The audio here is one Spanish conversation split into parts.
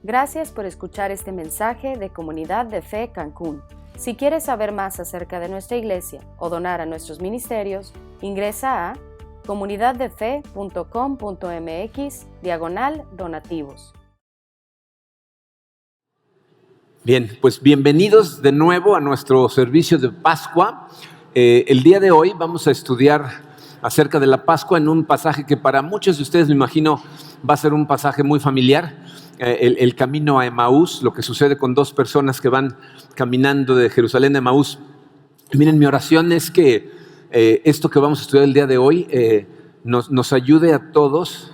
Gracias por escuchar este mensaje de Comunidad de Fe Cancún. Si quieres saber más acerca de nuestra iglesia o donar a nuestros ministerios, ingresa a comunidaddefe.com.mx/donativos. Bien, pues bienvenidos de nuevo a nuestro servicio de Pascua. El día de hoy vamos a estudiar acerca de la Pascua en un pasaje que para muchos de ustedes, me imagino, va a ser un pasaje muy familiar. El camino a Emaús, lo que sucede con dos personas que van caminando de Jerusalén a Emaús. Miren, mi oración es que esto que vamos a estudiar el día de hoy nos ayude a todos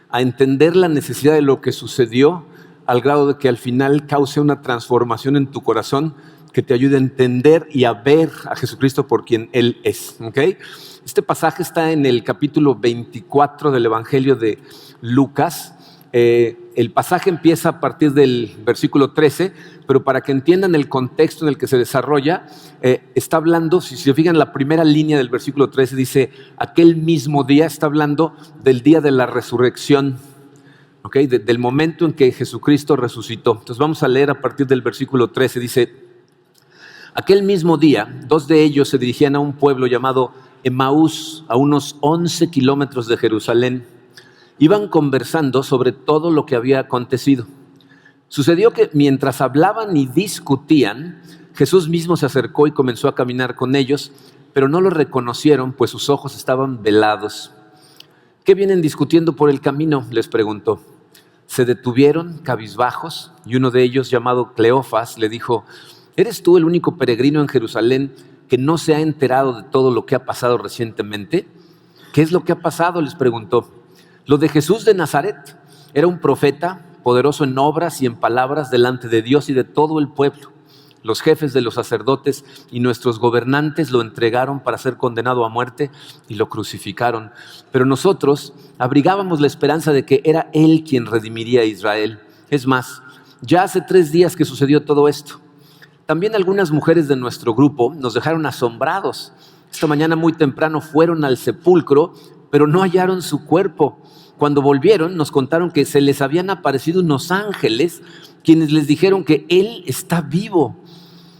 a entender la necesidad de lo que sucedió, al grado de que al final cause una transformación en tu corazón que te ayude a entender y a ver a Jesucristo por quien Él es. ¿Okay? Este pasaje está en el capítulo 24 del Evangelio de Lucas. El pasaje empieza a partir del versículo 13, pero para que entiendan el contexto en el que se desarrolla, está hablando, si se fijan, la primera línea del versículo 13 dice, aquel mismo día, está hablando del día de la resurrección, ¿okay? Del momento en que Jesucristo resucitó. Entonces vamos a leer a partir del versículo 13, dice, aquel mismo día, dos de ellos se dirigían a un pueblo llamado Emaús, a unos 11 kilómetros de Jerusalén. Iban conversando sobre todo lo que había acontecido. Sucedió que mientras hablaban y discutían, Jesús mismo se acercó y comenzó a caminar con ellos, pero no lo reconocieron, pues sus ojos estaban velados. ¿Qué vienen discutiendo por el camino?, les preguntó. Se detuvieron cabizbajos y uno de ellos, llamado Cleofas, le dijo, ¿eres tú el único peregrino en Jerusalén que no se ha enterado de todo lo que ha pasado recientemente? ¿Qué es lo que ha pasado?, les preguntó. Lo de Jesús de Nazaret. Era un profeta, poderoso en obras y en palabras delante de Dios y de todo el pueblo. Los jefes de los sacerdotes y nuestros gobernantes lo entregaron para ser condenado a muerte y lo crucificaron. Pero nosotros abrigábamos la esperanza de que era Él quien redimiría a Israel. Es más, ya hace 3 días que sucedió todo esto. También algunas mujeres de nuestro grupo nos dejaron asombrados. Esta mañana muy temprano fueron al sepulcro, pero no hallaron su cuerpo. Cuando volvieron, nos contaron que se les habían aparecido unos ángeles quienes les dijeron que Él está vivo.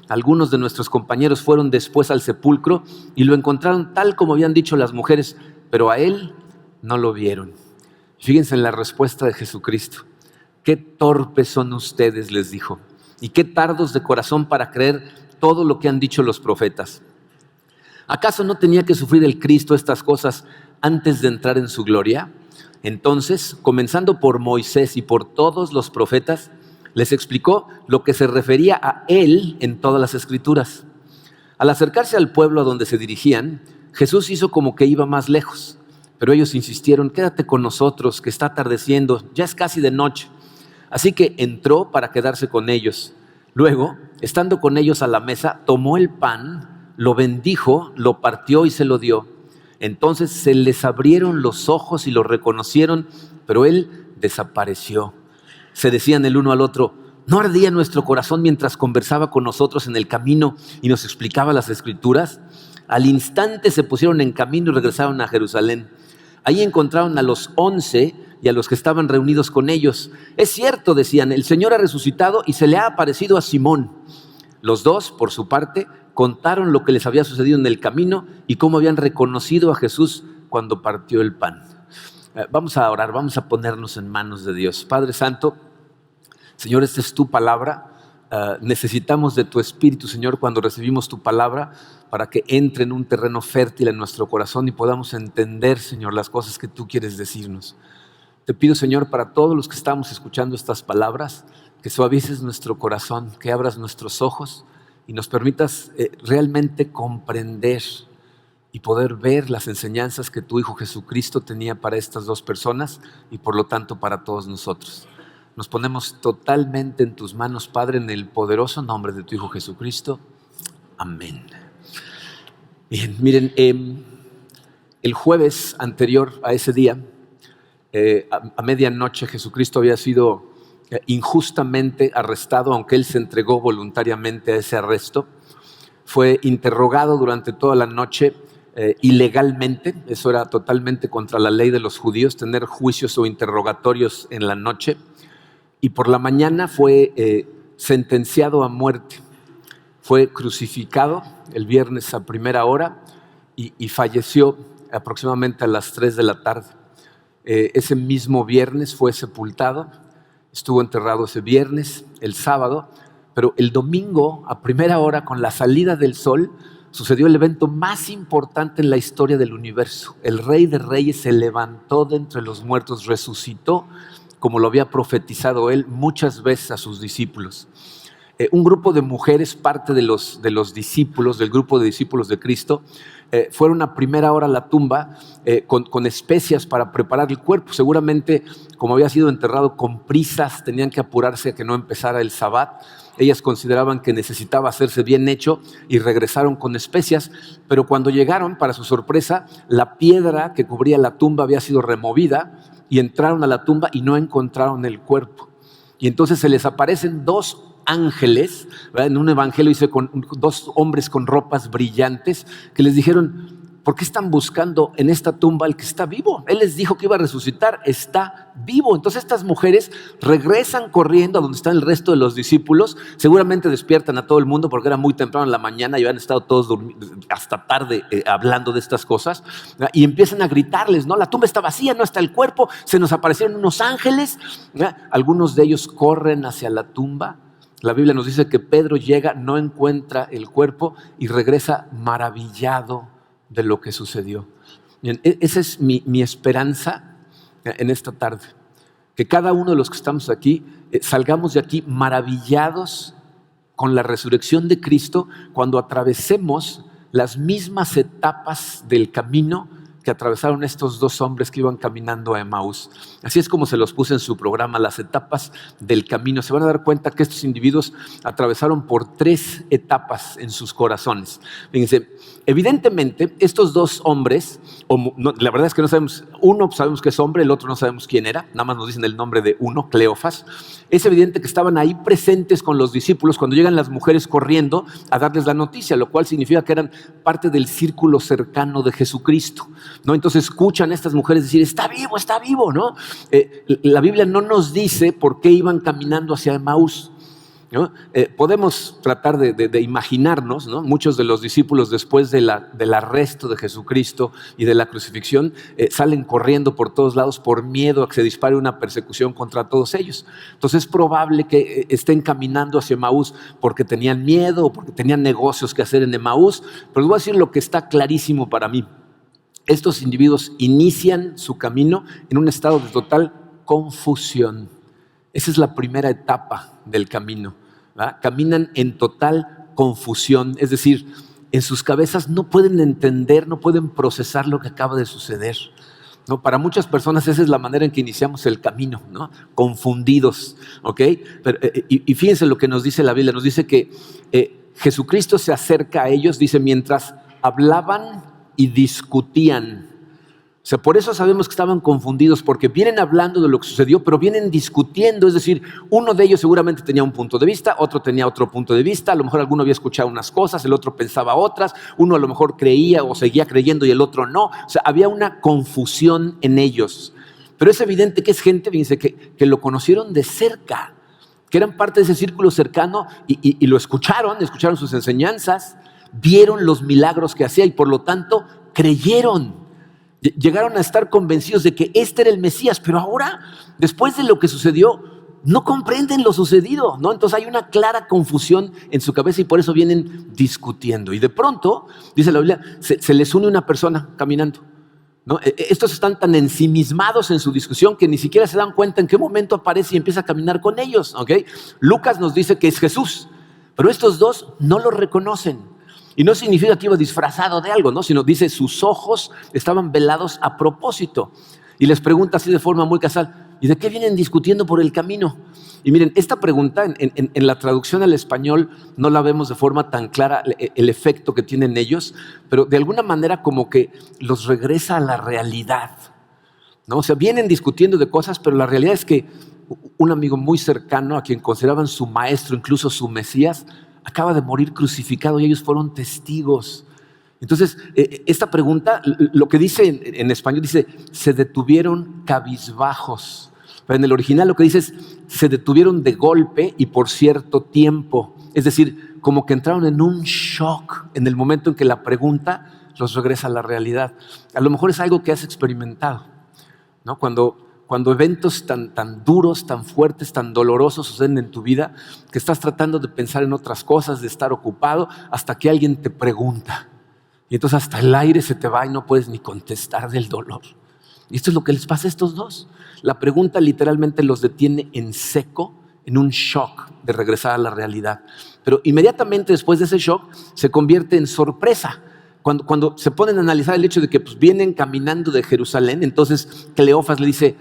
Algunos de nuestros compañeros fueron después al sepulcro y lo encontraron tal como habían dicho las mujeres, pero a Él no lo vieron. Fíjense en la respuesta de Jesucristo. Qué torpes son ustedes, les dijo, y qué tardos de corazón para creer todo lo que han dicho los profetas. ¿Acaso no tenía que sufrir el Cristo estas cosas antes de entrar en su gloria? Entonces, comenzando por Moisés y por todos los profetas, les explicó lo que se refería a Él en todas las Escrituras. Al acercarse al pueblo a donde se dirigían, Jesús hizo como que iba más lejos, pero ellos insistieron, quédate con nosotros, que está atardeciendo, ya es casi de noche. Así que entró para quedarse con ellos. Luego, estando con ellos a la mesa, tomó el pan, lo bendijo, lo partió y se lo dio. Entonces se les abrieron los ojos y lo reconocieron, pero Él desapareció. Se decían el uno al otro, ¿no ardía nuestro corazón mientras conversaba con nosotros en el camino y nos explicaba las Escrituras? Al instante se pusieron en camino y regresaron a Jerusalén. Ahí encontraron a los 11 y a los que estaban reunidos con ellos. Es cierto, decían, el Señor ha resucitado y se le ha aparecido a Simón. Los dos, por su parte, contaron lo que les había sucedido en el camino y cómo habían reconocido a Jesús cuando partió el pan. Vamos a orar, vamos a ponernos en manos de Dios. Padre Santo, Señor, esta es tu palabra. Necesitamos de tu Espíritu, Señor, cuando recibimos tu palabra, para que entre en un terreno fértil en nuestro corazón y podamos entender, Señor, las cosas que tú quieres decirnos. Te pido, Señor, para todos los que estamos escuchando estas palabras, que suavices nuestro corazón, que abras nuestros ojos y nos permitas realmente comprender y poder ver las enseñanzas que tu Hijo Jesucristo tenía para estas dos personas y por lo tanto para todos nosotros. Nos ponemos totalmente en tus manos, Padre, en el poderoso nombre de tu Hijo Jesucristo. Amén. Bien, miren, el jueves anterior a ese día, a medianoche, Jesucristo había sido injustamente arrestado, aunque Él se entregó voluntariamente a ese arresto. Fue interrogado durante toda la noche ilegalmente. Eso era totalmente contra la ley de los judíos, tener juicios o interrogatorios en la noche. y por la mañana fue sentenciado a muerte. Fue crucificado el viernes a primera hora y falleció aproximadamente a las 3 de la tarde. Ese mismo viernes fue sepultado, estuvo enterrado ese viernes, el sábado, pero el domingo a primera hora, con la salida del sol, sucedió el evento más importante en la historia del universo. El Rey de Reyes se levantó de entre los muertos, resucitó, como lo había profetizado él muchas veces a sus discípulos. Un grupo de mujeres, parte de los discípulos, del grupo de discípulos de Cristo, fueron a primera hora a la tumba con especias para preparar el cuerpo. Seguramente, como había sido enterrado con prisas, tenían que apurarse a que no empezara el sabbat. Ellas consideraban que necesitaba hacerse bien hecho y regresaron con especias, pero cuando llegaron, para su sorpresa, la piedra que cubría la tumba había sido removida y entraron a la tumba y no encontraron el cuerpo. Y entonces se les aparecen 2 ángeles, ¿verdad? En un evangelio dice con 2 hombres con ropas brillantes que les dijeron: ¿por qué están buscando en esta tumba al que está vivo? Él les dijo que iba a resucitar, está vivo. Entonces estas mujeres regresan corriendo a donde están el resto de los discípulos, seguramente despiertan a todo el mundo porque era muy temprano en la mañana y habían estado todos hasta tarde hablando de estas cosas, ¿verdad? Y empiezan a gritarles, ¿no? La tumba está vacía, no está el cuerpo, se nos aparecieron unos ángeles, ¿verdad? Algunos de ellos corren hacia la tumba. La Biblia nos dice que Pedro llega, no encuentra el cuerpo y regresa maravillado de lo que sucedió. Bien, esa es mi esperanza en esta tarde, que cada uno de los que estamos aquí salgamos de aquí maravillados con la resurrección de Cristo cuando atravesemos las mismas etapas del camino que atravesaron estos 2 hombres que iban caminando a Emaús. Así es como se los puse en su programa, las etapas del camino. Se van a dar cuenta que estos individuos atravesaron por 3 etapas en sus corazones. Fíjense, evidentemente estos 2 hombres, la verdad es que no sabemos, uno sabemos que es hombre, el otro no sabemos quién era, nada más nos dicen el nombre de uno, Cleofas. Es evidente que estaban ahí presentes con los discípulos cuando llegan las mujeres corriendo a darles la noticia, lo cual significa que eran parte del círculo cercano de Jesucristo, ¿no? Entonces escuchan a estas mujeres decir: está vivo, ¿no? La Biblia no nos dice por qué iban caminando hacia Emaús, ¿no? Podemos tratar de imaginarnos, ¿no? Muchos de los discípulos, después del arresto de Jesucristo y de la crucifixión, salen corriendo por todos lados por miedo a que se dispare una persecución contra todos ellos. Entonces es probable que estén caminando hacia Emaús porque tenían miedo o porque tenían negocios que hacer en Emaús. Pero les voy a decir lo que está clarísimo para mí. Estos individuos inician su camino en un estado de total confusión. Esa es la primera etapa del camino, ¿verdad? Caminan en total confusión, es decir, en sus cabezas no pueden entender, no pueden procesar lo que acaba de suceder, ¿no? Para muchas personas esa es la manera en que iniciamos el camino, ¿no? Confundidos, ¿ok? Y fíjense lo que nos dice la Biblia, nos dice que Jesucristo se acerca a ellos, dice, mientras hablaban y discutían. O sea, por eso sabemos que estaban confundidos, porque vienen hablando de lo que sucedió, pero vienen discutiendo. Es decir, uno de ellos seguramente tenía un punto de vista, otro tenía otro punto de vista, a lo mejor alguno había escuchado unas cosas, el otro pensaba otras, uno a lo mejor creía o seguía creyendo y el otro no. O sea, había una confusión en ellos. Pero es evidente que es gente, fíjense, que lo conocieron de cerca, que eran parte de ese círculo cercano y lo escucharon sus enseñanzas, vieron los milagros que hacía y por lo tanto creyeron. Llegaron a estar convencidos de que este era el Mesías, pero ahora, después de lo que sucedió, no comprenden lo sucedido, ¿no? Entonces hay una clara confusión en su cabeza y por eso vienen discutiendo. Y de pronto, dice la Biblia, se les une una persona caminando, ¿no? Estos están tan ensimismados en su discusión que ni siquiera se dan cuenta en qué momento aparece y empieza a caminar con ellos, ¿ok? Lucas nos dice que es Jesús, pero estos 2 no lo reconocen. Y no significa que iba disfrazado de algo, ¿no? Sino dice, sus ojos estaban velados a propósito. Y les pregunta así de forma muy casual, ¿y de qué vienen discutiendo por el camino? Y miren, esta pregunta en la traducción al español no la vemos de forma tan clara, el efecto que tienen ellos, pero de alguna manera como que los regresa a la realidad, ¿no? O sea, vienen discutiendo de cosas, pero la realidad es que un amigo muy cercano, a quien consideraban su maestro, incluso su Mesías, acaba de morir crucificado y ellos fueron testigos. Entonces, esta pregunta, lo que dice en español, dice, se detuvieron cabizbajos. Pero en el original lo que dice es, se detuvieron de golpe y por cierto tiempo. Es decir, como que entraron en un shock en el momento en que la pregunta los regresa a la realidad. A lo mejor es algo que has experimentado, ¿no? Cuando eventos tan duros, tan fuertes, tan dolorosos suceden en tu vida, que estás tratando de pensar en otras cosas, de estar ocupado, hasta que alguien te pregunta. Y entonces hasta el aire se te va y no puedes ni contestar del dolor. Y esto es lo que les pasa a estos dos. La pregunta literalmente los detiene en seco, en un shock de regresar a la realidad. Pero inmediatamente después de ese shock se convierte en sorpresa. Cuando se ponen a analizar el hecho de que vienen caminando de Jerusalén, entonces Cleofas le dice,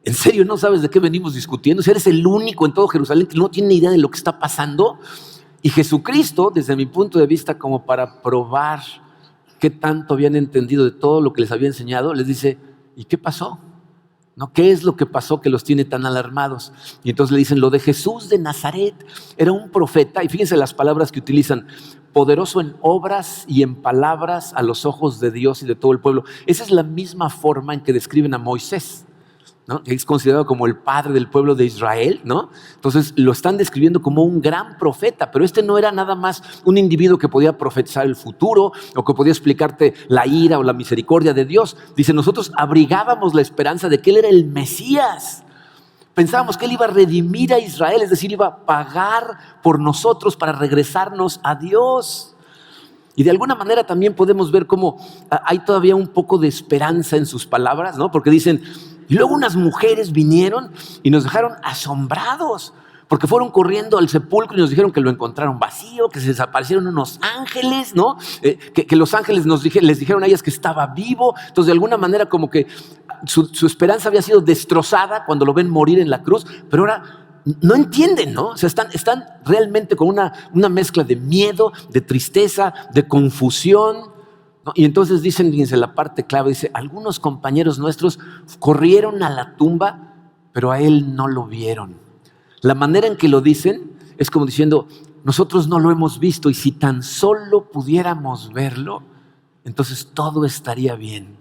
¿en serio no sabes de qué venimos discutiendo? Si eres el único en todo Jerusalén que no tiene ni idea de lo que está pasando. Y Jesucristo, desde mi punto de vista, como para probar qué tanto habían entendido de todo lo que les había enseñado, les dice, ¿y qué pasó? ¿No? ¿Qué es lo que pasó que los tiene tan alarmados? Y entonces le dicen, lo de Jesús de Nazaret era un profeta, y fíjense las palabras que utilizan, poderoso en obras y en palabras a los ojos de Dios y de todo el pueblo. Esa es la misma forma en que describen a Moisés, ¿no? Es considerado como el padre del pueblo de Israel, ¿no? Entonces lo están describiendo como un gran profeta, pero este no era nada más un individuo que podía profetizar el futuro o que podía explicarte la ira o la misericordia de Dios. Dice, nosotros abrigábamos la esperanza de que él era el Mesías. Pensábamos que él iba a redimir a Israel, es decir, iba a pagar por nosotros para regresarnos a Dios. Y de alguna manera también podemos ver cómo hay todavía un poco de esperanza en sus palabras, ¿no? Porque dicen, y luego unas mujeres vinieron y nos dejaron asombrados, porque fueron corriendo al sepulcro y nos dijeron que lo encontraron vacío, que se desaparecieron unos ángeles, ¿no? Que los ángeles les dijeron a ellas que estaba vivo. Entonces, de alguna manera, como que su esperanza había sido destrozada cuando lo ven morir en la cruz, pero ahora no entienden, ¿no? O sea, están realmente con una mezcla de miedo, de tristeza, de confusión, ¿no? Y entonces dicen, fíjense la parte clave, dice, algunos compañeros nuestros corrieron a la tumba, pero a él no lo vieron. La manera en que lo dicen es como diciendo, nosotros no lo hemos visto y si tan solo pudiéramos verlo, entonces todo estaría bien.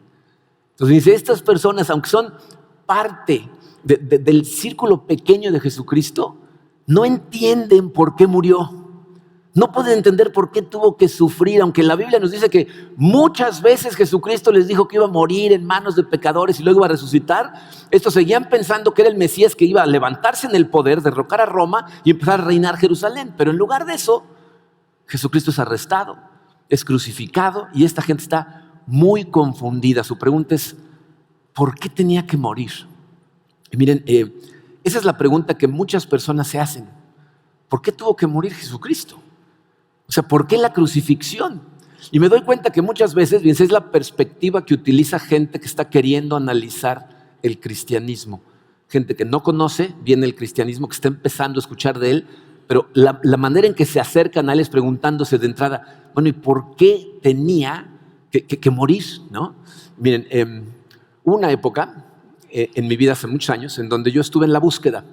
Entonces dice, estas personas, aunque son parte del círculo pequeño de Jesucristo, no entienden por qué murió. No pueden entender por qué tuvo que sufrir, aunque la Biblia nos dice que muchas veces Jesucristo les dijo que iba a morir en manos de pecadores y luego iba a resucitar. Estos seguían pensando que era el Mesías que iba a levantarse en el poder, derrocar a Roma y empezar a reinar Jerusalén. Pero en lugar de eso, Jesucristo es arrestado, es crucificado y esta gente está muy confundida. Su pregunta es, ¿por qué tenía que morir? Y miren, esa es la pregunta que muchas personas se hacen. ¿Por qué tuvo que morir Jesucristo? O sea, ¿por qué la crucifixión? Y me doy cuenta que muchas veces, bien, es la perspectiva que utiliza gente que está queriendo analizar el cristianismo. Gente que no conoce bien el cristianismo, que está empezando a escuchar de él, pero la manera en que se acercan a él es preguntándose de entrada, bueno, ¿y por qué tenía que morir? ¿No? Miren, hubo una época en mi vida hace muchos años en donde yo estuve en la búsqueda.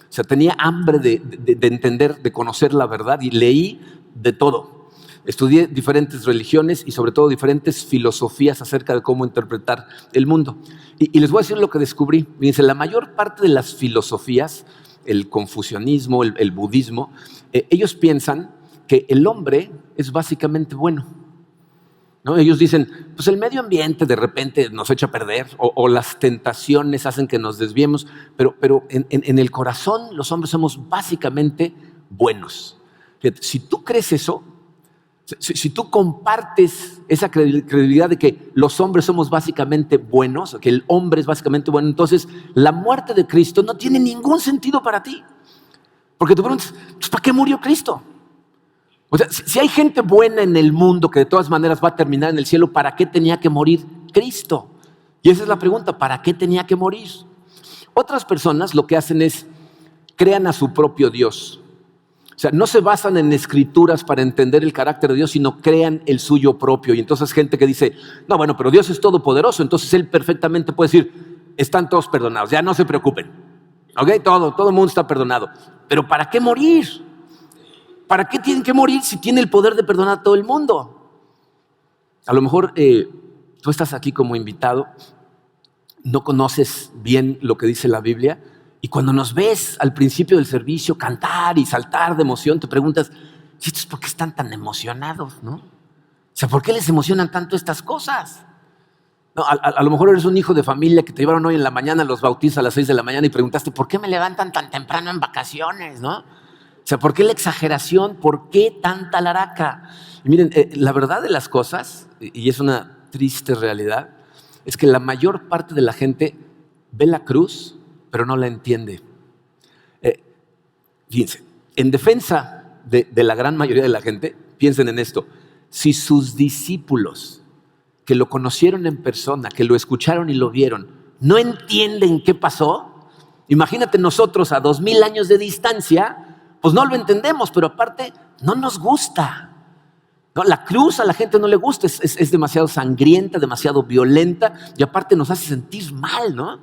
O sea, tenía hambre de entender, de conocer la verdad y leí de todo. Estudié diferentes religiones y sobre todo diferentes filosofías acerca de cómo interpretar el mundo. Y les voy a decir lo que descubrí. Fíjense, la mayor parte de las filosofías, el confucianismo, el budismo, ellos piensan que el hombre es básicamente bueno, ¿no? Ellos dicen, pues el medio ambiente de repente nos echa a perder o las tentaciones hacen que nos desviemos, pero en el corazón los hombres somos básicamente buenos. Fíjate, si tú crees eso, si tú compartes esa credibilidad de que los hombres somos básicamente buenos, que el hombre es básicamente bueno, entonces la muerte de Cristo no tiene ningún sentido para ti. Porque tú preguntas, pues, ¿para qué murió Cristo? O sea, si hay gente buena en el mundo que de todas maneras va a terminar en el cielo, ¿para qué tenía que morir Cristo? Y esa es la pregunta, ¿para qué tenía que morir? Otras personas lo que hacen es, crean a su propio Dios. O sea, no se basan en escrituras para entender el carácter de Dios, sino crean el suyo propio. Y entonces gente que dice, no, bueno, pero Dios es todopoderoso, entonces Él perfectamente puede decir, están todos perdonados, ya no se preocupen. ¿Ok? Todo el mundo está perdonado. Pero ¿para qué morir? ¿Para qué tienen que morir si tiene el poder de perdonar a todo el mundo? A lo mejor tú estás aquí como invitado, no conoces bien lo que dice la Biblia Y cuando nos ves al principio del servicio cantar y saltar de emoción, te preguntas, ¿y estos por qué están tan emocionados, no? O sea, ¿por qué les emocionan tanto estas cosas? No, a lo mejor eres un hijo de familia que te llevaron hoy en la mañana, los bautizos a las 6 de la mañana y preguntaste, ¿por qué me levantan tan temprano en vacaciones, no? O sea, ¿por qué la exageración? ¿Por qué tanta laraca? Y miren, la verdad de las cosas, y es una triste realidad, es que la mayor parte de la gente ve la cruz, pero no la entiende. Fíjense, en defensa de la gran mayoría de la gente, piensen en esto. Si sus discípulos que lo conocieron en persona, que lo escucharon y lo vieron, no entienden qué pasó, imagínate nosotros a 2000 años de distancia, pues no lo entendemos, pero aparte no nos gusta. ¿No? La cruz a la gente no le gusta, es demasiado sangrienta, demasiado violenta y aparte nos hace sentir mal, ¿no?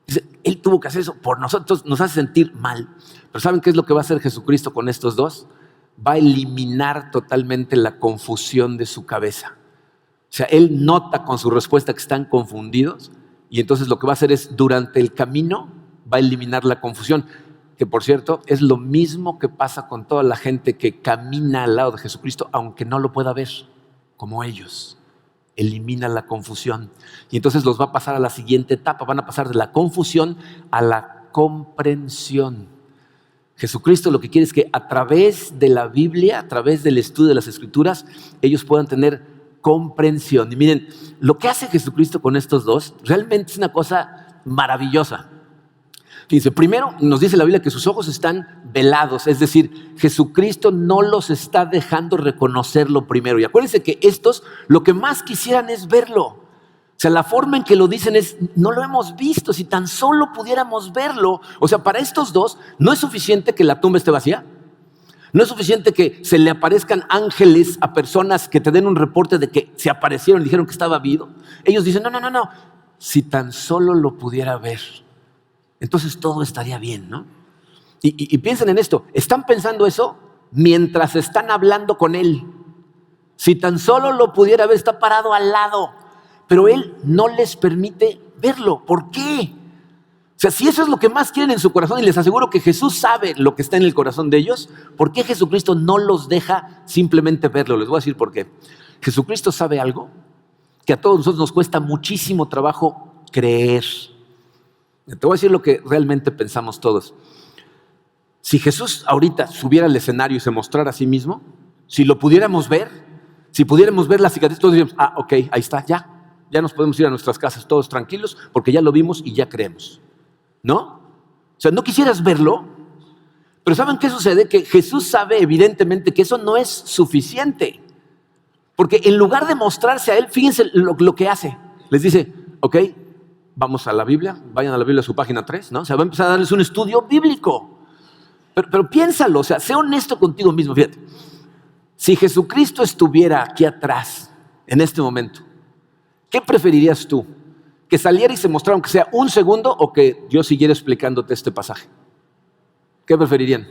Dice, Él tuvo que hacer eso por nosotros, nos hace sentir mal. Pero ¿saben qué es lo que va a hacer Jesucristo con estos dos? Va a eliminar totalmente la confusión de su cabeza. O sea, Él nota con su respuesta que están confundidos y entonces lo que va a hacer es, durante el camino, va a eliminar la confusión. Que por cierto, es lo mismo que pasa con toda la gente que camina al lado de Jesucristo, aunque no lo pueda ver, como ellos. Elimina la confusión. Y entonces los va a pasar a la siguiente etapa, van a pasar de la confusión a la comprensión. Jesucristo lo que quiere es que a través de la Biblia, a través del estudio de las Escrituras, ellos puedan tener comprensión. Y miren, lo que hace Jesucristo con estos dos realmente es una cosa maravillosa. Fíjense, primero nos dice la Biblia que sus ojos están velados, es decir, Jesucristo no los está dejando reconocerlo primero. Y acuérdense que estos lo que más quisieran es verlo. O sea, la forma en que lo dicen es, no lo hemos visto, si tan solo pudiéramos verlo. O sea, para estos dos no es suficiente que la tumba esté vacía. No es suficiente que se le aparezcan ángeles a personas que te den un reporte de que se aparecieron y dijeron que estaba vivo. Ellos dicen, no, si tan solo lo pudiera ver, entonces todo estaría bien, ¿no? Y piensen en esto, están pensando eso mientras están hablando con Él. Si tan solo lo pudiera ver, está parado al lado, pero Él no les permite verlo. ¿Por qué? O sea, si eso es lo que más quieren en su corazón, y les aseguro que Jesús sabe lo que está en el corazón de ellos, ¿por qué Jesucristo no los deja simplemente verlo? Les voy a decir por qué. Jesucristo sabe algo que a todos nosotros nos cuesta muchísimo trabajo creer. Te voy a decir lo que realmente pensamos todos. Si Jesús ahorita subiera al escenario y se mostrara a sí mismo, si lo pudiéramos ver, si pudiéramos ver la cicatriz, todos diríamos, ok, ahí está, ya nos podemos ir a nuestras casas todos tranquilos porque ya lo vimos y ya creemos. ¿No? O sea, no quisieras verlo, pero ¿saben qué sucede? Que Jesús sabe evidentemente que eso no es suficiente. Porque en lugar de mostrarse a Él, fíjense lo que hace. Les dice, ok, vamos a la Biblia, vayan a la Biblia a su página 3, ¿no? O sea, va a empezar a darles un estudio bíblico. Pero piénsalo, o sea, sé honesto contigo mismo, fíjate. Si Jesucristo estuviera aquí atrás, en este momento, ¿qué preferirías tú? ¿Que saliera y se mostrara aunque sea un segundo o que yo siguiera explicándote este pasaje? ¿Qué preferirían?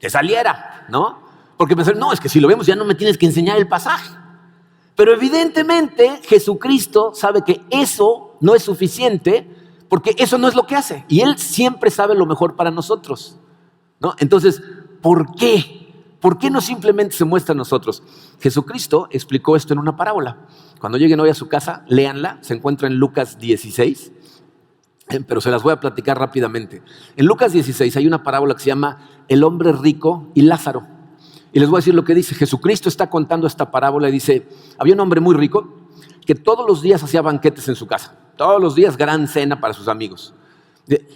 Que saliera, ¿no? Porque pensarían, no, es que si lo vemos ya no me tienes que enseñar el pasaje. Pero evidentemente Jesucristo sabe que eso no es suficiente porque eso no es lo que hace. Y Él siempre sabe lo mejor para nosotros, ¿no? Entonces, ¿por qué? ¿Por qué no simplemente se muestra a nosotros? Jesucristo explicó esto en una parábola. Cuando lleguen hoy a su casa, léanla, se encuentra en Lucas 16, pero se las voy a platicar rápidamente. En Lucas 16 hay una parábola que se llama El hombre rico y Lázaro. Y les voy a decir lo que dice. Jesucristo está contando esta parábola y dice, había un hombre muy rico que todos los días hacía banquetes en su casa. Todos los días gran cena para sus amigos.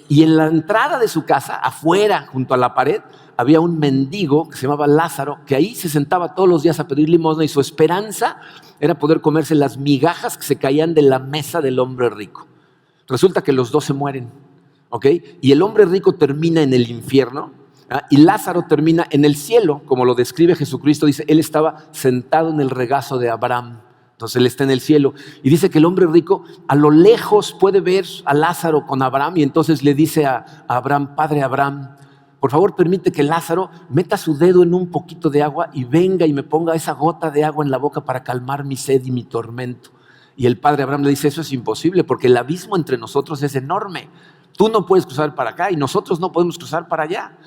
Y en la entrada de su casa, afuera, junto a la pared, había un mendigo que se llamaba Lázaro, que ahí se sentaba todos los días a pedir limosna y su esperanza era poder comerse las migajas que se caían de la mesa del hombre rico. Resulta que los dos se mueren, ¿ok? Y el hombre rico termina en el infierno, y Lázaro termina en el cielo, como lo describe Jesucristo. Dice, él estaba sentado en el regazo de Abraham. Entonces él está en el cielo y dice que el hombre rico a lo lejos puede ver a Lázaro con Abraham y entonces le dice a Abraham, Padre Abraham, por favor permite que Lázaro meta su dedo en un poquito de agua y venga y me ponga esa gota de agua en la boca para calmar mi sed y mi tormento. Y el padre Abraham le dice, eso es imposible porque el abismo entre nosotros es enorme. Tú no puedes cruzar para acá y nosotros no podemos cruzar para allá.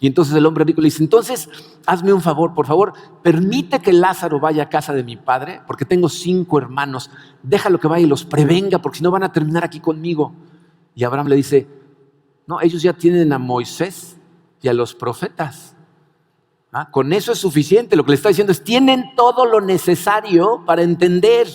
Y entonces el hombre rico le dice, entonces hazme un favor, por favor, permite que Lázaro vaya a casa de mi padre, porque tengo 5 hermanos, déjalo que vaya y los prevenga, porque si no van a terminar aquí conmigo. Y Abraham le dice, no, ellos ya tienen a Moisés y a los profetas. Con eso es suficiente. Lo que le está diciendo es, tienen todo lo necesario para entender.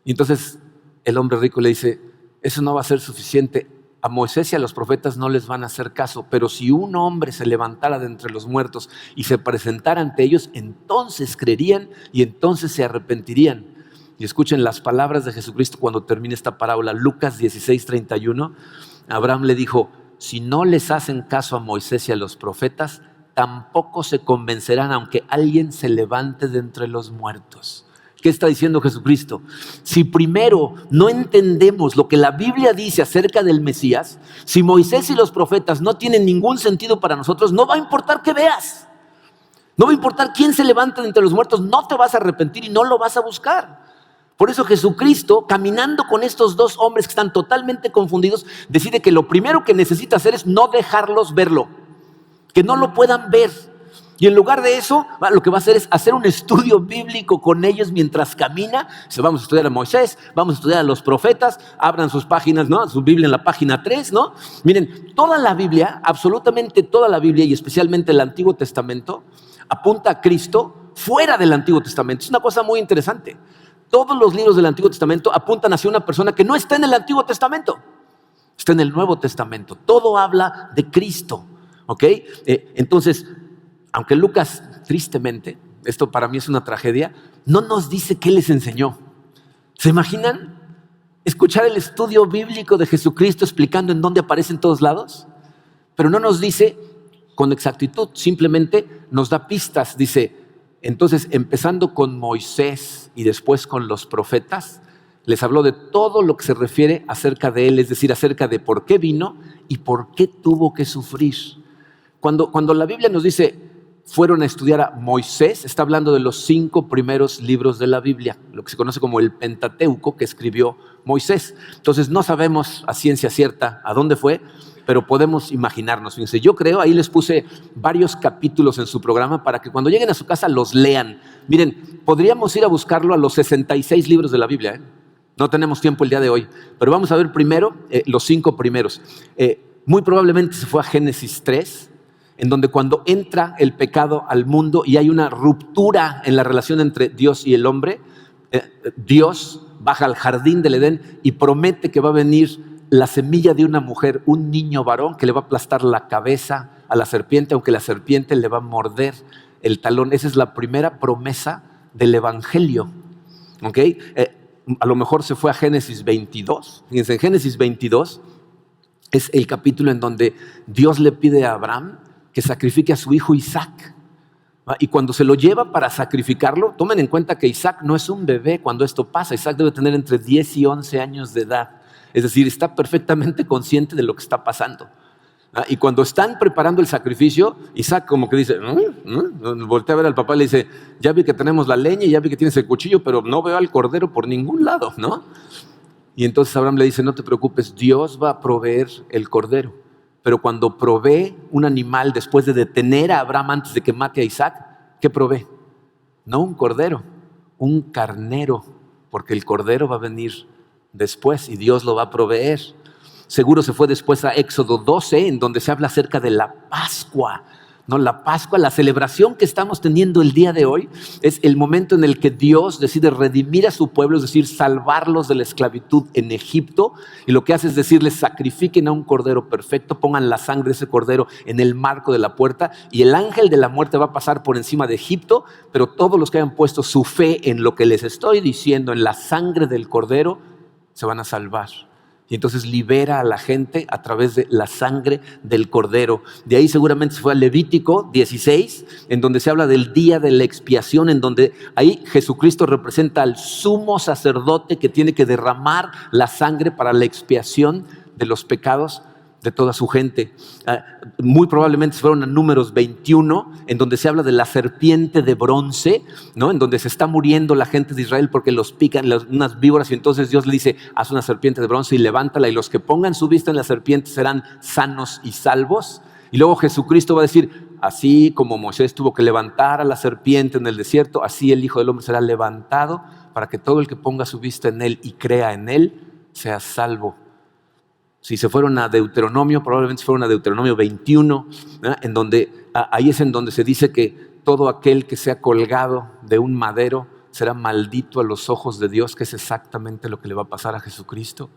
Y entonces el hombre rico le dice, eso no va a ser suficiente. A Moisés y a los profetas no les van a hacer caso, pero si un hombre se levantara de entre los muertos y se presentara ante ellos, entonces creerían y entonces se arrepentirían. Y escuchen las palabras de Jesucristo cuando termine esta parábola. Lucas 16:31. Abraham le dijo, si no les hacen caso a Moisés y a los profetas, tampoco se convencerán aunque alguien se levante de entre los muertos. ¿Qué está diciendo Jesucristo? Si primero no entendemos lo que la Biblia dice acerca del Mesías, si Moisés y los profetas no tienen ningún sentido para nosotros, no va a importar qué veas. No va a importar quién se levanta de entre los muertos, no te vas a arrepentir y no lo vas a buscar. Por eso Jesucristo, caminando con estos 2 hombres que están totalmente confundidos, decide que lo primero que necesita hacer es no dejarlos verlo, que no lo puedan ver. Y en lugar de eso, lo que va a hacer es hacer un estudio bíblico con ellos mientras camina. Vamos a estudiar a Moisés, vamos a estudiar a los profetas, abran sus páginas, ¿no? Su Biblia en la página 3, ¿no? Miren, toda la Biblia, absolutamente toda la Biblia y especialmente el Antiguo Testamento, apunta a Cristo fuera del Antiguo Testamento. Es una cosa muy interesante. Todos los libros del Antiguo Testamento apuntan hacia una persona que no está en el Antiguo Testamento, está en el Nuevo Testamento. Todo habla de Cristo, ¿ok? Entonces, aunque Lucas, tristemente, esto para mí es una tragedia, no nos dice qué les enseñó. ¿Se imaginan? Escuchar el estudio bíblico de Jesucristo explicando en dónde aparece en todos lados, pero no nos dice con exactitud, simplemente nos da pistas. Dice, entonces empezando con Moisés y después con los profetas, les habló de todo lo que se refiere acerca de él, es decir, acerca de por qué vino y por qué tuvo que sufrir. Cuando la Biblia nos dice, fueron a estudiar a Moisés, está hablando de los 5 primeros libros de la Biblia, lo que se conoce como el Pentateuco que escribió Moisés. Entonces no sabemos a ciencia cierta a dónde fue, pero podemos imaginarnos. Fíjense, yo creo, ahí les puse varios capítulos en su programa para que cuando lleguen a su casa los lean. Miren, podríamos ir a buscarlo a los 66 libros de la Biblia, No tenemos tiempo el día de hoy, pero vamos a ver primero los 5 primeros. Muy probablemente se fue a Génesis 3, en donde cuando entra el pecado al mundo y hay una ruptura en la relación entre Dios y el hombre, Dios baja al jardín del Edén y promete que va a venir la semilla de una mujer, un niño varón que le va a aplastar la cabeza a la serpiente, aunque la serpiente le va a morder el talón. Esa es la primera promesa del Evangelio. ¿Okay? A lo mejor se fue a Génesis 22. Fíjense, en Génesis 22 es el capítulo en donde Dios le pide a Abraham que sacrifique a su hijo Isaac. Y cuando se lo lleva para sacrificarlo, tomen en cuenta que Isaac no es un bebé cuando esto pasa. Isaac debe tener entre 10 y 11 años de edad. Es decir, está perfectamente consciente de lo que está pasando. Y cuando están preparando el sacrificio, Isaac como que dice, voltea a ver al papá y le dice, ya vi que tenemos la leña y ya vi que tienes el cuchillo, pero no veo al cordero por ningún lado, ¿no? Y entonces Abraham le dice, no te preocupes, Dios va a proveer el cordero. Pero cuando provee un animal, después de detener a Abraham antes de que mate a Isaac, ¿qué provee? No un cordero, un carnero, porque el cordero va a venir después y Dios lo va a proveer. Seguro se fue después a Éxodo 12, en donde se habla acerca de la Pascua. No, la Pascua, la celebración que estamos teniendo el día de hoy, es el momento en el que Dios decide redimir a su pueblo, es decir, salvarlos de la esclavitud en Egipto. Y lo que hace es decirles, sacrifiquen a un cordero perfecto, pongan la sangre de ese cordero en el marco de la puerta y el ángel de la muerte va a pasar por encima de Egipto, pero todos los que hayan puesto su fe en lo que les estoy diciendo, en la sangre del cordero, se van a salvar. Y entonces libera a la gente a través de la sangre del cordero. De ahí seguramente se fue a Levítico 16, en donde se habla del día de la expiación, en donde ahí Jesucristo representa al sumo sacerdote que tiene que derramar la sangre para la expiación de los pecados de toda su gente. Muy probablemente se fueron a Números 21, en donde se habla de la serpiente de bronce, ¿no? En donde se está muriendo la gente de Israel porque los pican unas víboras, y entonces Dios le dice: haz una serpiente de bronce y levántala, y los que pongan su vista en la serpiente serán sanos y salvos. Y luego Jesucristo va a decir: así como Moisés tuvo que levantar a la serpiente en el desierto, así el Hijo del Hombre será levantado, para que todo el que ponga su vista en Él y crea en Él sea salvo. Si se fueron a Deuteronomio, probablemente se fueron a Deuteronomio 21, ¿no? En donde, ahí es en donde se dice que todo aquel que sea colgado de un madero será maldito a los ojos de Dios, que es exactamente lo que le va a pasar a Jesucristo.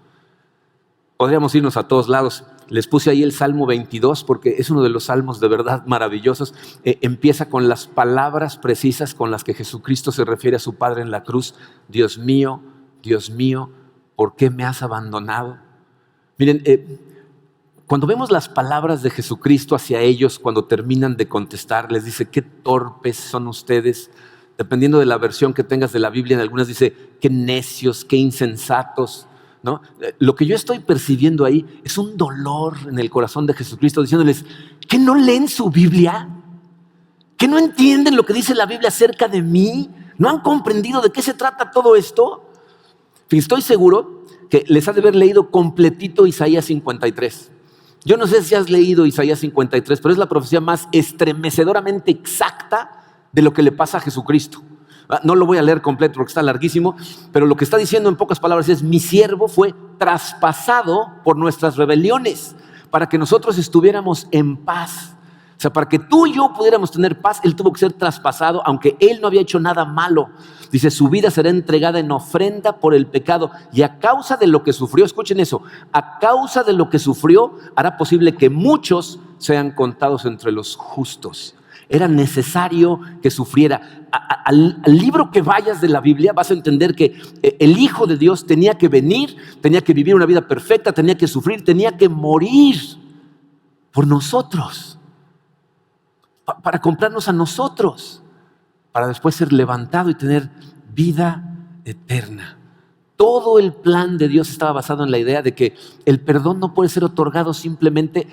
Podríamos irnos a todos lados. Les puse ahí el Salmo 22 porque es uno de los salmos de verdad maravillosos. Empieza con las palabras precisas con las que Jesucristo se refiere a su Padre en la cruz: Dios mío, ¿por qué me has abandonado? Miren, cuando vemos las palabras de Jesucristo hacia ellos, cuando terminan de contestar, les dice: qué torpes son ustedes. Dependiendo de la versión que tengas de la Biblia, en algunas dice: qué necios, qué insensatos, ¿no? Lo que yo estoy percibiendo ahí es un dolor en el corazón de Jesucristo, diciéndoles: ¿que no leen su Biblia? ¿Que no entienden lo que dice la Biblia acerca de mí? ¿No han comprendido de qué se trata todo esto? Estoy seguro que les ha de haber leído completito Isaías 53. Yo no sé si has leído Isaías 53, pero es la profecía más estremecedoramente exacta de lo que le pasa a Jesucristo. No lo voy a leer completo porque está larguísimo, pero lo que está diciendo en pocas palabras es: mi siervo fue traspasado por nuestras rebeliones para que nosotros estuviéramos en paz. O sea, para que tú y yo pudiéramos tener paz, Él tuvo que ser traspasado, aunque Él no había hecho nada malo. Dice: su vida será entregada en ofrenda por el pecado, y a causa de lo que sufrió, escuchen eso, a causa de lo que sufrió, hará posible que muchos sean contados entre los justos. Era necesario que sufriera. Al libro que vayas de la Biblia vas a entender que el Hijo de Dios tenía que venir, tenía que vivir una vida perfecta, tenía que sufrir, tenía que morir por nosotros, para comprarnos a nosotros, para después ser levantado y tener vida eterna. Todo el plan de Dios estaba basado en la idea de que el perdón no puede ser otorgado simplemente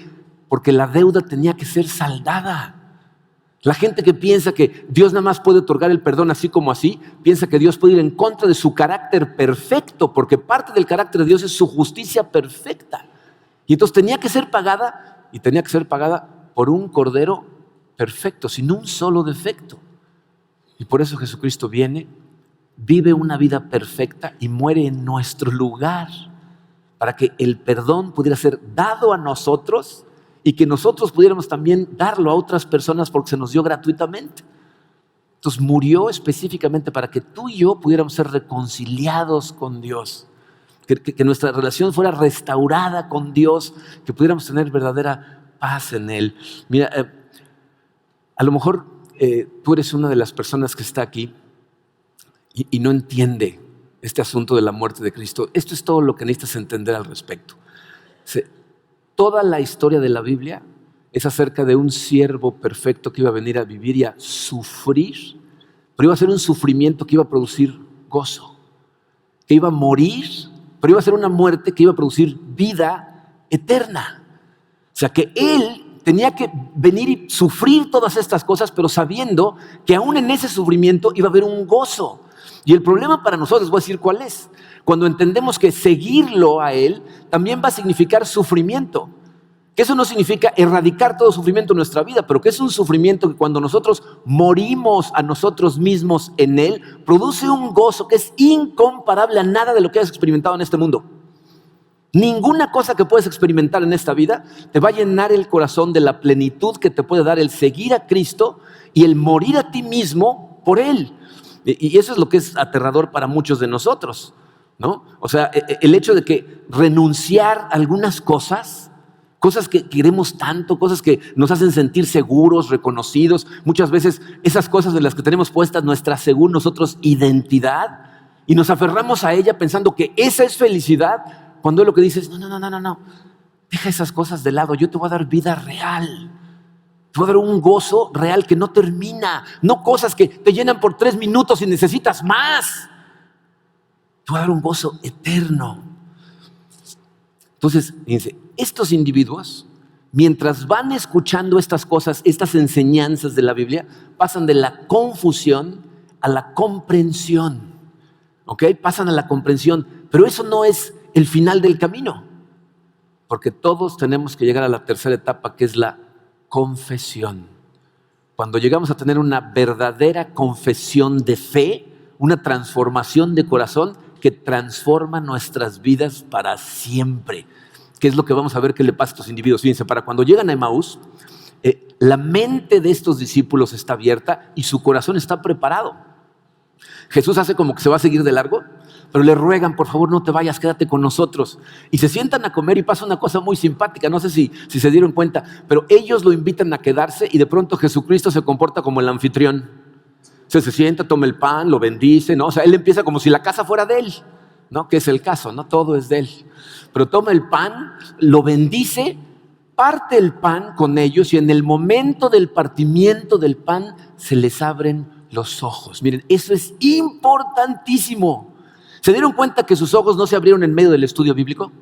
porque la deuda tenía que ser saldada. La gente que piensa que Dios nada más puede otorgar el perdón así como así, piensa que Dios puede ir en contra de su carácter perfecto, porque parte del carácter de Dios es su justicia perfecta. Y entonces tenía que ser pagada, y tenía que ser pagada por un cordero perfecto, sin un solo defecto. Y por eso Jesucristo viene, vive una vida perfecta y muere en nuestro lugar, para que el perdón pudiera ser dado a nosotros y que nosotros pudiéramos también darlo a otras personas, porque se nos dio gratuitamente. Entonces murió específicamente para que tú y yo pudiéramos ser reconciliados con Dios, que nuestra relación fuera restaurada con Dios, que pudiéramos tener verdadera paz en Él. Mira, a lo mejor tú eres una de las personas que está aquí y no entiende este asunto de la muerte de Cristo. Esto es todo lo que necesitas entender al respecto. Toda la historia de la Biblia es acerca de un siervo perfecto que iba a venir a vivir y a sufrir, pero iba a ser un sufrimiento que iba a producir gozo, que iba a morir, pero iba a ser una muerte que iba a producir vida eterna. O sea, que Él tenía que venir y sufrir todas estas cosas, pero sabiendo que aún en ese sufrimiento iba a haber un gozo. Y el problema para nosotros, voy a decir cuál es: cuando entendemos que seguirlo a Él también va a significar sufrimiento. Que eso no significa erradicar todo sufrimiento en nuestra vida, pero que es un sufrimiento que cuando nosotros morimos a nosotros mismos en Él, produce un gozo que es incomparable a nada de lo que has experimentado en este mundo. Ninguna cosa que puedes experimentar en esta vida te va a llenar el corazón de la plenitud que te puede dar el seguir a Cristo y el morir a ti mismo por Él. Y eso es lo que es aterrador para muchos de nosotros, ¿no? O sea, el hecho de que renunciar a algunas cosas que queremos tanto, cosas que nos hacen sentir seguros, reconocidos, muchas veces esas cosas de las que tenemos puestas nuestra, según nosotros, identidad, y nos aferramos a ella pensando que esa es felicidad, cuando es lo que dices: no, deja esas cosas de lado, yo te voy a dar vida real. Te voy a dar un gozo real que no termina, no cosas que te llenan por 3 minutos y necesitas más. Te voy a dar un gozo eterno. Entonces, fíjense, estos individuos, mientras van escuchando estas cosas, estas enseñanzas de la Biblia, pasan de la confusión a la comprensión. ¿Ok? Pasan a la comprensión, pero eso no es el final del camino, porque todos tenemos que llegar a la tercera etapa, que es la confesión. Cuando llegamos a tener una verdadera confesión de fe, una transformación de corazón que transforma nuestras vidas para siempre, que es lo que vamos a ver que le pasa a estos individuos. Fíjense, para cuando llegan a Emaús, la mente de estos discípulos está abierta y su corazón está preparado. Jesús hace como que se va a seguir de largo, pero le ruegan, por favor, no te vayas, quédate con nosotros. Y se sientan a comer y pasa una cosa muy simpática, no sé si se dieron cuenta, pero ellos lo invitan a quedarse y de pronto Jesucristo se comporta como el anfitrión. Se sienta, toma el pan, lo bendice, ¿no? O sea, él empieza como si la casa fuera de él, ¿no? Que es el caso, ¿no? Todo es de él. Pero toma el pan, lo bendice, parte el pan con ellos y en el momento del partimiento del pan se les abren los ojos. Miren, eso es importantísimo. ¿Se dieron cuenta que sus ojos no se abrieron en medio del estudio bíblico?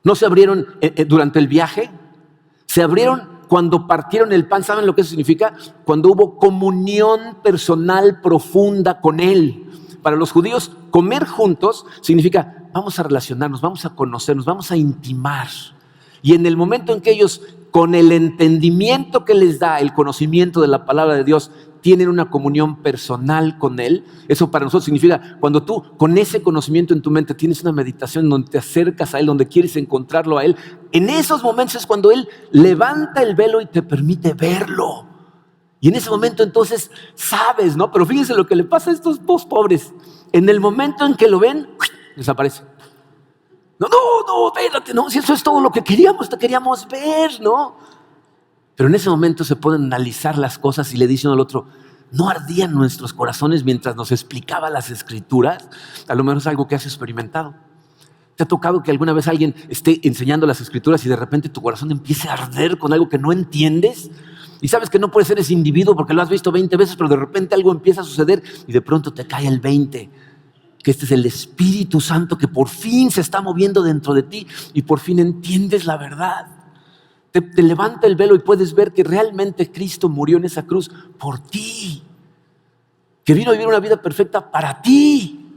¿No se abrieron durante el viaje? Se abrieron cuando partieron el pan. ¿Saben lo que eso significa? Cuando hubo comunión personal profunda con Él. Para los judíos, comer juntos significa vamos a relacionarnos, vamos a conocernos, vamos a intimar. Y en el momento en que ellos, con el entendimiento que les da el conocimiento de la palabra de Dios, tienen una comunión personal con Él, eso para nosotros significa cuando tú con ese conocimiento en tu mente tienes una meditación donde te acercas a Él, donde quieres encontrarlo a Él, en esos momentos es cuando Él levanta el velo y te permite verlo. Y en ese momento entonces sabes, ¿no? Pero fíjense lo que le pasa a estos dos pobres. En el momento en que lo ven, desaparece. No, espérate, no, si eso es todo lo que queríamos, te queríamos ver, ¿no? Pero en ese momento se pueden analizar las cosas y le dicen al otro, ¿no ardían nuestros corazones mientras nos explicaba las Escrituras? A lo mejor es algo que has experimentado. ¿Te ha tocado que alguna vez alguien esté enseñando las Escrituras y de repente tu corazón empiece a arder con algo que no entiendes? Y sabes que no puedes ser ese individuo porque lo has visto 20 veces, pero de repente algo empieza a suceder y de pronto te cae el 20. Que este es el Espíritu Santo que por fin se está moviendo dentro de ti y por fin entiendes la verdad. Te levanta el velo y puedes ver que realmente Cristo murió en esa cruz por ti. Que vino a vivir una vida perfecta para ti.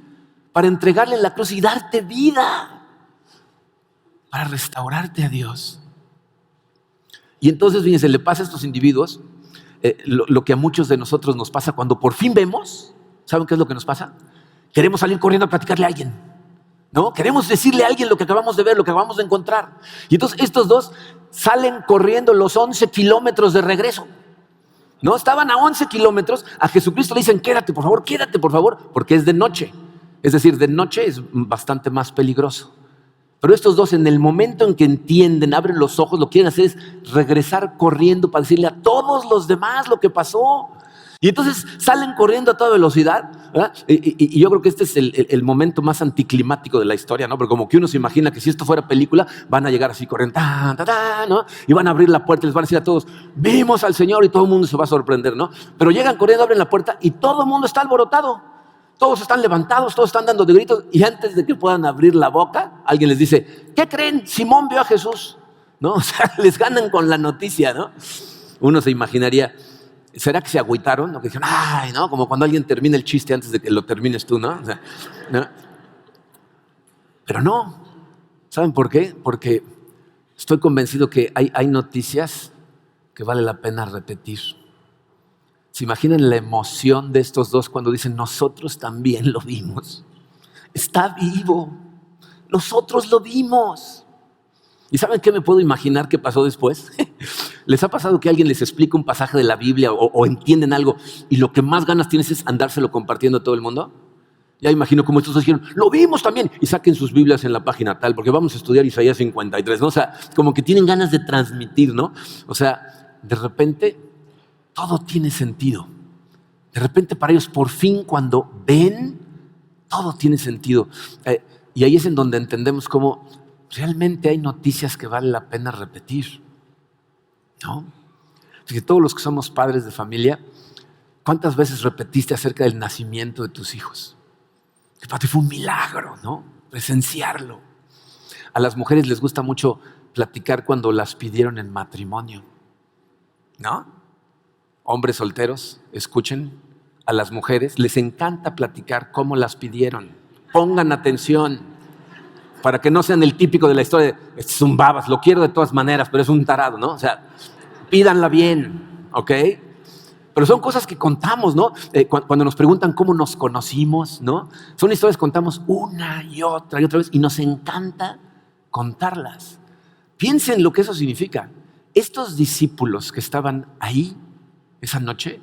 Para entregarle la cruz y darte vida. Para restaurarte a Dios. Y entonces, fíjense, le pasa a estos individuos lo que a muchos de nosotros nos pasa cuando por fin vemos. ¿Saben qué es lo que nos pasa? Queremos salir corriendo a platicarle a alguien, ¿no? Queremos decirle a alguien lo que acabamos de ver, lo que acabamos de encontrar. Y entonces estos dos salen corriendo los 11 kilómetros de regreso, ¿no? Estaban a 11 kilómetros, a Jesucristo le dicen, quédate por favor, porque es de noche. Es decir, de noche es bastante más peligroso. Pero estos dos, en el momento en que entienden, abren los ojos, lo que quieren hacer es regresar corriendo para decirle a todos los demás lo que pasó. Y entonces salen corriendo a toda velocidad, ¿verdad? Y yo creo que este es el momento más anticlimático de la historia, ¿no? Porque como que uno se imagina que si esto fuera película, van a llegar así corriendo, ¿no? Y van a abrir la puerta y les van a decir a todos, vimos al Señor, y todo el mundo se va a sorprender, ¿no? Pero llegan corriendo, abren la puerta y todo el mundo está alborotado. Todos están levantados, todos están dando de gritos y antes de que puedan abrir la boca, alguien les dice, ¿qué creen? Simón vio a Jesús, ¿no? O sea, les ganan con la noticia, ¿no? Uno se imaginaría, ¿será que se agüitaron? ¿No? Que dijeron, ay, ¿no? Como cuando alguien termina el chiste antes de que lo termines tú, ¿no? O sea, ¿no? Pero no. ¿Saben por qué? Porque estoy convencido que hay noticias que vale la pena repetir. ¿Se imaginan la emoción de estos dos cuando dicen, nosotros también lo vimos? Está vivo. Nosotros lo vimos. ¿Y saben qué me puedo imaginar que pasó después? ¿Les ha pasado que alguien les explica un pasaje de la Biblia o entienden algo y lo que más ganas tienes es andárselo compartiendo a todo el mundo? Ya imagino como estos dos dijeron, lo vimos también. Y saquen sus Biblias en la página tal, porque vamos a estudiar Isaías 53, ¿no? O sea, como que tienen ganas de transmitir, ¿no? O sea, de repente todo tiene sentido. De repente para ellos por fin cuando ven, todo tiene sentido. Y ahí es en donde entendemos cómo realmente hay noticias que vale la pena repetir, ¿no? Fíjate, todos los que somos padres de familia, ¿cuántas veces repetiste acerca del nacimiento de tus hijos? Que para ti fue un milagro, ¿no? Presenciarlo. A las mujeres les gusta mucho platicar cuando las pidieron en matrimonio, ¿no? Hombres solteros, escuchen a las mujeres, les encanta platicar cómo las pidieron. Pongan atención para que no sean el típico de la historia de, este es un babas, lo quiero de todas maneras, pero es un tarado, ¿no? O sea, pídanla bien, ¿ok? Pero son cosas que contamos, ¿no? Cuando nos preguntan cómo nos conocimos, ¿no? Son historias que contamos una y otra vez y nos encanta contarlas. Piensen lo que eso significa. Estos discípulos que estaban ahí esa noche,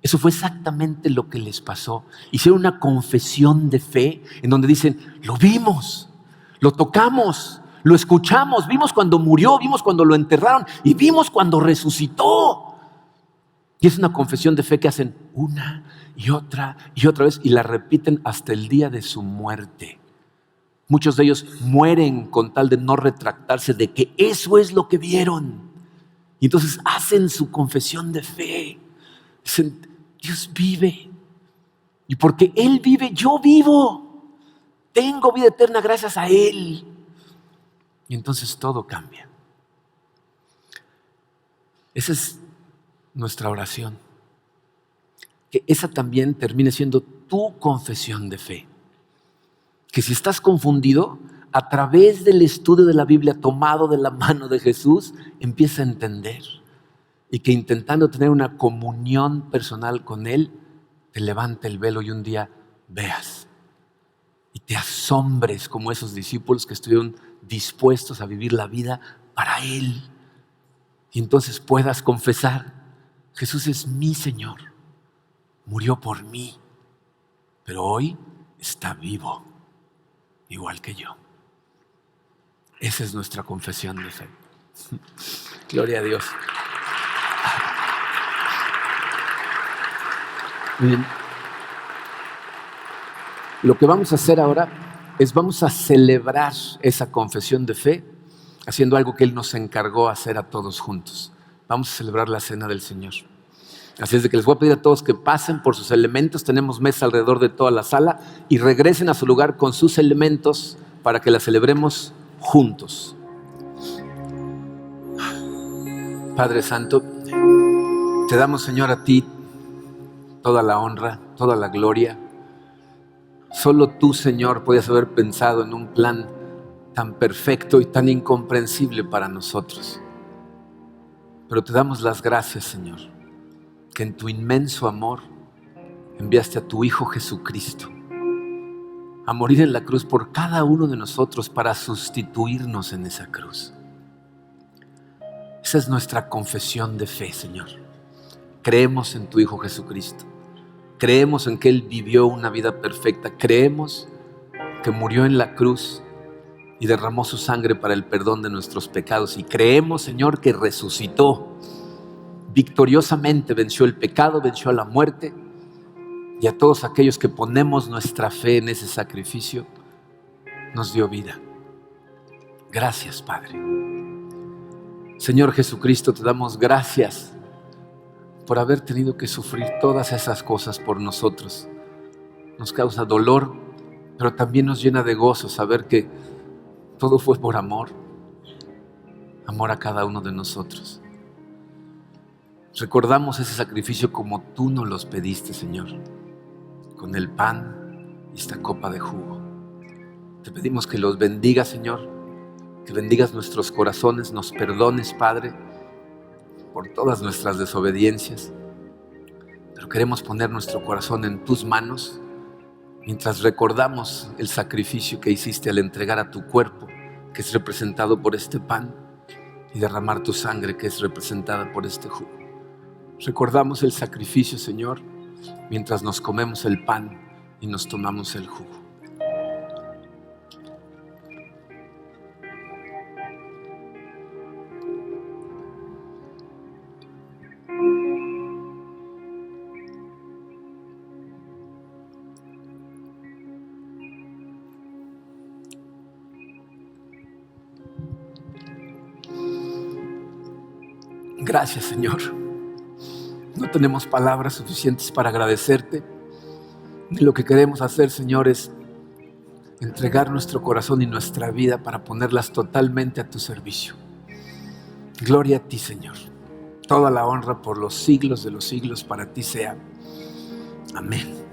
eso fue exactamente lo que les pasó. Hicieron una confesión de fe en donde dicen, lo vimos, lo tocamos, lo escuchamos, vimos cuando murió, vimos cuando lo enterraron y vimos cuando resucitó. Y es una confesión de fe que hacen una y otra vez y la repiten hasta el día de su muerte. Muchos de ellos mueren con tal de no retractarse de que eso es lo que vieron. Y entonces hacen su confesión de fe. Dicen, Dios vive. Y porque Él vive, yo vivo. Tengo vida eterna gracias a Él. Y entonces todo cambia. Esa es nuestra oración. Que esa también termine siendo tu confesión de fe. Que si estás confundido, a través del estudio de la Biblia tomado de la mano de Jesús, empieza a entender. Y que intentando tener una comunión personal con Él, te levante el velo y un día veas. Y te asombres como esos discípulos que estuvieron dispuestos a vivir la vida para Él. Y entonces puedas confesar, Jesús es mi Señor, murió por mí, pero hoy está vivo, igual que yo. Esa es nuestra confesión de fe. Gloria a Dios. Bien. Lo que vamos a hacer ahora es vamos a celebrar esa confesión de fe haciendo algo que Él nos encargó hacer a todos juntos. Vamos a celebrar la cena del Señor. Así es de que les voy a pedir a todos que pasen por sus elementos. Tenemos mesa alrededor de toda la sala y regresen a su lugar con sus elementos para que la celebremos juntos. Padre Santo, te damos, Señor, a ti toda la honra, toda la gloria. Solo tú, Señor, podías haber pensado en un plan tan perfecto y tan incomprensible para nosotros. Pero te damos las gracias, Señor, que en tu inmenso amor enviaste a tu Hijo Jesucristo a morir en la cruz por cada uno de nosotros para sustituirnos en esa cruz. Esa es nuestra confesión de fe, Señor. Creemos en tu Hijo Jesucristo. Creemos en que Él vivió una vida perfecta. Creemos que murió en la cruz y derramó su sangre para el perdón de nuestros pecados. Y creemos, Señor, que resucitó. Victoriosamente venció el pecado, venció a la muerte. Y a todos aquellos que ponemos nuestra fe en ese sacrificio, nos dio vida. Gracias, Padre. Señor Jesucristo, te damos gracias por haber tenido que sufrir todas esas cosas por nosotros. Nos causa dolor, pero también nos llena de gozo saber que todo fue por amor. Amor a cada uno de nosotros. Recordamos ese sacrificio como tú nos los pediste, Señor, con el pan y esta copa de jugo. Te pedimos que los bendigas, Señor, que bendigas nuestros corazones, nos perdones, Padre, por todas nuestras desobediencias. Pero queremos poner nuestro corazón en tus manos mientras recordamos el sacrificio que hiciste al entregar a tu cuerpo, que es representado por este pan, y derramar tu sangre, que es representada por este jugo. Recordamos el sacrificio, Señor, mientras nos comemos el pan y nos tomamos el jugo. Gracias, Señor. No tenemos palabras suficientes para agradecerte. Y lo que queremos hacer, Señor, es entregar nuestro corazón y nuestra vida para ponerlas totalmente a tu servicio. Gloria a ti, Señor. Toda la honra por los siglos de los siglos para ti sea. Amén.